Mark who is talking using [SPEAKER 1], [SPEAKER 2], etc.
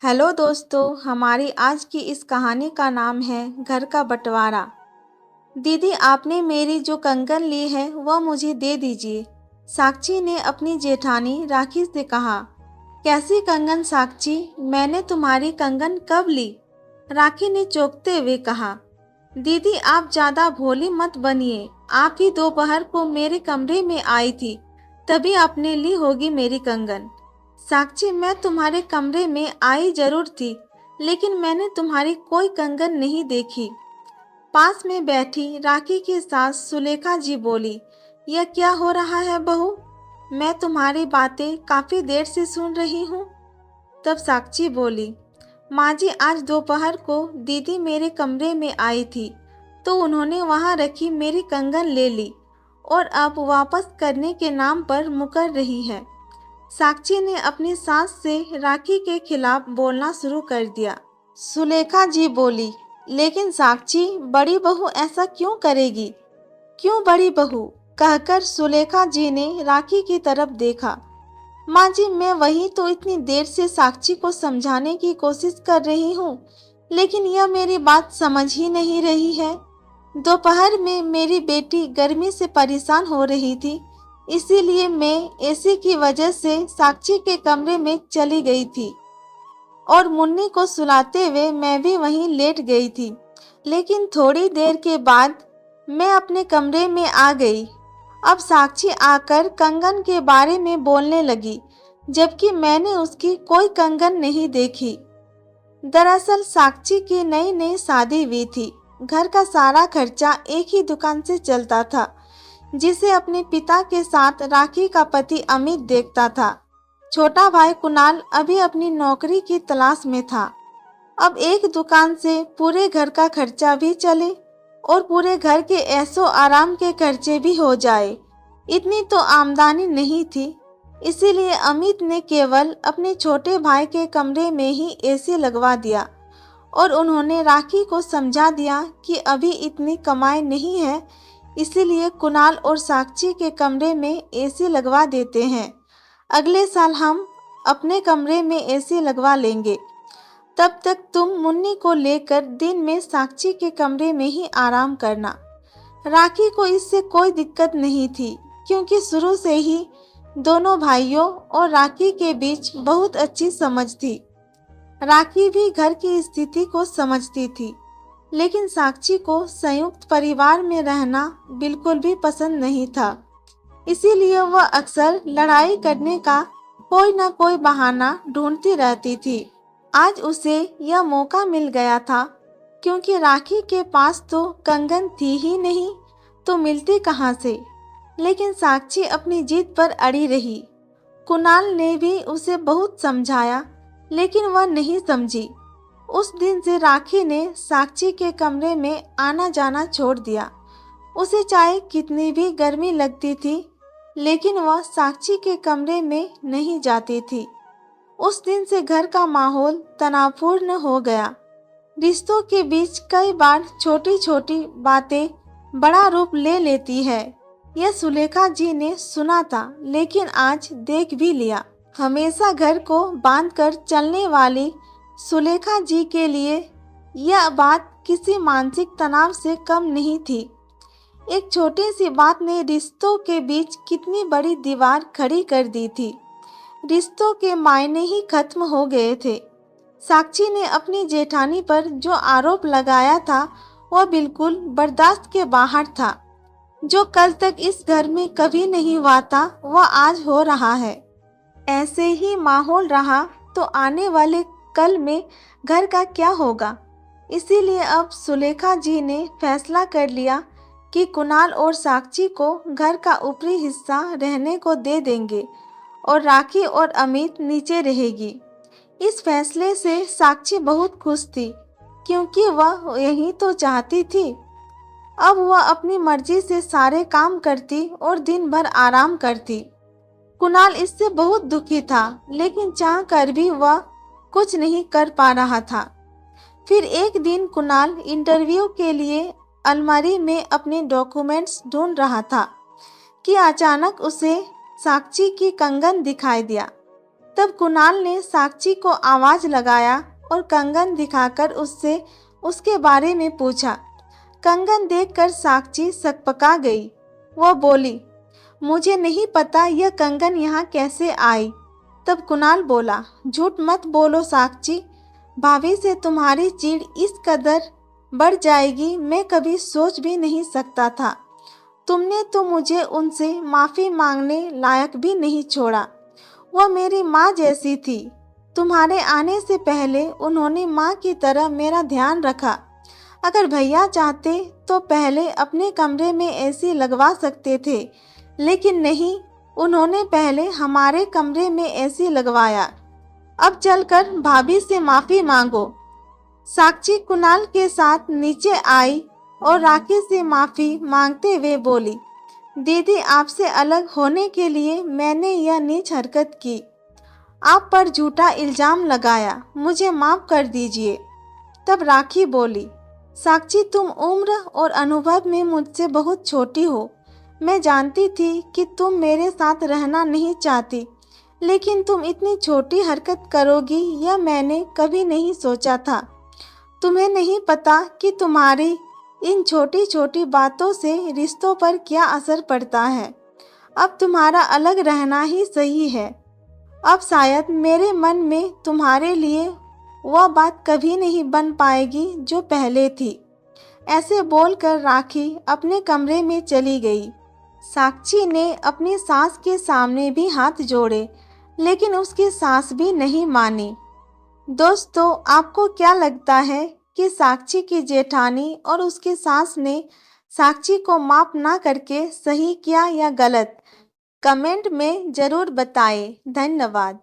[SPEAKER 1] Hello दोस्तों, हमारी आज की इस कहानी का नाम है घर का बंटवारा। दीदी, आपने मेरी जो कंगन ली है वह मुझे दे दीजिए। साक्षी ने अपनी जेठानी राखी से कहा। कैसी कंगन साक्षी? मैंने तुम्हारी कंगन कब ली? राखी ने चौंकते हुए कहा। दीदी, आप ज़्यादा भोली मत बनिए। आप ही दोपहर को मेरे कमरे में आई थी, तभी आपने ली होगी मेरी कंगन। साक्षी, मैं तुम्हारे कमरे में आई जरूर थी, लेकिन मैंने तुम्हारी कोई कंगन नहीं देखी। पास में बैठी राखी की सास सुलेखा जी बोली, यह क्या हो रहा है बहू? मैं तुम्हारी बातें काफ़ी देर से सुन रही हूँ। तब साक्षी बोली, माँ जी, आज दोपहर को दीदी मेरे कमरे में आई थी, तो उन्होंने वहाँ रखी मेरी कंगन ले ली और अब वापस करने के नाम पर मुकर रही है। साक्षी ने अपनी सास से राखी के खिलाफ बोलना शुरू कर दिया। सुलेखा जी बोली, लेकिन साक्षी, बड़ी बहू ऐसा क्यों करेगी? क्यों बड़ी बहू? कहकर सुलेखा जी ने राखी की तरफ देखा। माँ जी, मैं वही तो इतनी देर से साक्षी को समझाने की कोशिश कर रही हूँ, लेकिन यह मेरी बात समझ ही नहीं रही है। दोपहर में मेरी बेटी गर्मी से परेशान हो रही थी, इसीलिए मैं एसी की वजह से साक्षी के कमरे में चली गई थी और मुन्नी को सुलाते हुए मैं भी वहीं लेट गई थी। लेकिन थोड़ी देर के बाद मैं अपने कमरे में आ गई। अब साक्षी आकर कंगन के बारे में बोलने लगी, जबकि मैंने उसकी कोई कंगन नहीं देखी। दरअसल साक्षी की नई नई शादी हुई थी। घर का सारा खर्चा एक ही दुकान से चलता था, जिसे अपने पिता के साथ राखी का पति अमित देखता था। छोटा भाई कुणाल अभी अपनी नौकरी की तलाश में था। अब एक दुकान से पूरे घर का खर्चा भी चले और पूरे घर के ऐशो आराम के खर्चे भी हो जाए, इतनी तो आमदनी नहीं थी। इसीलिए अमित ने केवल अपने छोटे भाई के कमरे में ही एसी लगवा दिया और उन्होंने राखी को समझा दिया कि अभी इतनी कमाई नहीं है, इसीलिए कुणाल और साक्षी के कमरे में एसी लगवा देते हैं। अगले साल हम अपने कमरे में एसी लगवा लेंगे। तब तक तुम मुन्नी को लेकर दिन में साक्षी के कमरे में ही आराम करना। राखी को इससे कोई दिक्कत नहीं थी, क्योंकि शुरू से ही दोनों भाइयों और राखी के बीच बहुत अच्छी समझ थी। राखी भी घर की स्थिति को समझती थी, लेकिन साक्षी को संयुक्त परिवार में रहना बिल्कुल भी पसंद नहीं था। इसीलिए वह अक्सर लड़ाई करने का कोई न कोई बहाना ढूंढती रहती थी। आज उसे यह मौका मिल गया था, क्योंकि राखी के पास तो कंगन थी ही नहीं, तो मिलती कहाँ से। लेकिन साक्षी अपनी जिद पर अड़ी रही। कुणाल ने भी उसे बहुत समझाया, लेकिन वह नहीं समझी। उस दिन से राखी ने साक्षी के कमरे में आना जाना छोड़ दिया। उसे चाहे कितनी भी गर्मी लगती थी, लेकिन वह साक्षी के कमरे में नहीं जाती थी। उस दिन से घर का माहौल तनावपूर्ण हो गया। रिश्तों के बीच कई बार छोटी छोटी बातें बड़ा रूप ले लेती है। यह सुलेखा जी ने सुना था, लेकिन आज देख भी लिया। हमेशा घर को बांधकर चलने वाली सुलेखा जी के लिए यह बात किसी मानसिक तनाव से कम नहीं थी। एक छोटी सी बात ने रिश्तों के बीच कितनी बड़ी दीवार खड़ी कर दी थी। रिश्तों के मायने ही खत्म हो गए थे। साक्षी ने अपनी जेठानी पर जो आरोप लगाया था वह बिल्कुल बर्दाश्त के बाहर था। जो कल तक इस घर में कभी नहीं हुआ था वह आज हो रहा है। ऐसे ही माहौल रहा तो आने वाले कल में घर का क्या होगा। इसीलिए अब सुलेखा जी ने फैसला कर लिया कि कुणाल और साक्षी को घर का ऊपरी हिस्सा रहने को दे देंगे और राखी और अमित नीचे रहेगी। इस फैसले से साक्षी बहुत खुश थी, क्योंकि वह यही तो चाहती थी। अब वह अपनी मर्जी से सारे काम करती और दिन भर आराम करती। कुणाल इससे बहुत दुखी था, लेकिन चाह कर भी वह कुछ नहीं कर पा रहा था। फिर एक दिन कुणाल इंटरव्यू के लिए अलमारी में अपने डॉक्यूमेंट्स ढूंढ रहा था कि अचानक उसे साक्षी की कंगन दिखाई दिया। तब कुणाल ने साक्षी को आवाज़ लगाया और कंगन दिखाकर उससे उसके बारे में पूछा। कंगन देखकर साक्षी सकपका गई। वह बोली, मुझे नहीं पता यह कंगन यहाँ कैसे आई। तब कुणाल बोला, झूठ मत बोलो साक्षी, भाभी से तुम्हारी चिढ़ इस कदर बढ़ जाएगी मैं कभी सोच भी नहीं सकता था। तुमने तो मुझे उनसे माफ़ी मांगने लायक भी नहीं छोड़ा। वह मेरी माँ जैसी थी। तुम्हारे आने से पहले उन्होंने माँ की तरह मेरा ध्यान रखा। अगर भैया चाहते तो पहले अपने कमरे में एसी लगवा सकते थे, लेकिन नहीं, उन्होंने पहले हमारे कमरे में एसी लगवाया। अब चलकर भाभी से माफ़ी मांगो। साक्षी कुणाल के साथ नीचे आई और राखी से माफ़ी मांगते हुए बोली, दीदी आपसे अलग होने के लिए मैंने यह नीच हरकत की। आप पर झूठा इल्ज़ाम लगाया, मुझे माफ़ कर दीजिए। तब राखी बोली, साक्षी तुम उम्र और अनुभव में मुझसे बहुत छोटी हो। मैं जानती थी कि तुम मेरे साथ रहना नहीं चाहती, लेकिन तुम इतनी छोटी हरकत करोगी यह मैंने कभी नहीं सोचा था। तुम्हें नहीं पता कि तुम्हारी इन छोटी छोटी बातों से रिश्तों पर क्या असर पड़ता है। अब तुम्हारा अलग रहना ही सही है। अब शायद मेरे मन में तुम्हारे लिए वह बात कभी नहीं बन पाएगी जो पहले थी। ऐसे बोलकर राखी अपने कमरे में चली गई। साक्षी ने अपनी सास के सामने भी हाथ जोड़े, लेकिन उसकी सास भी नहीं मानी। दोस्तों, आपको क्या लगता है कि साक्षी की जेठानी और उसकी सास ने साक्षी को माफ़ ना करके सही किया या गलत? कमेंट में ज़रूर बताएं। धन्यवाद।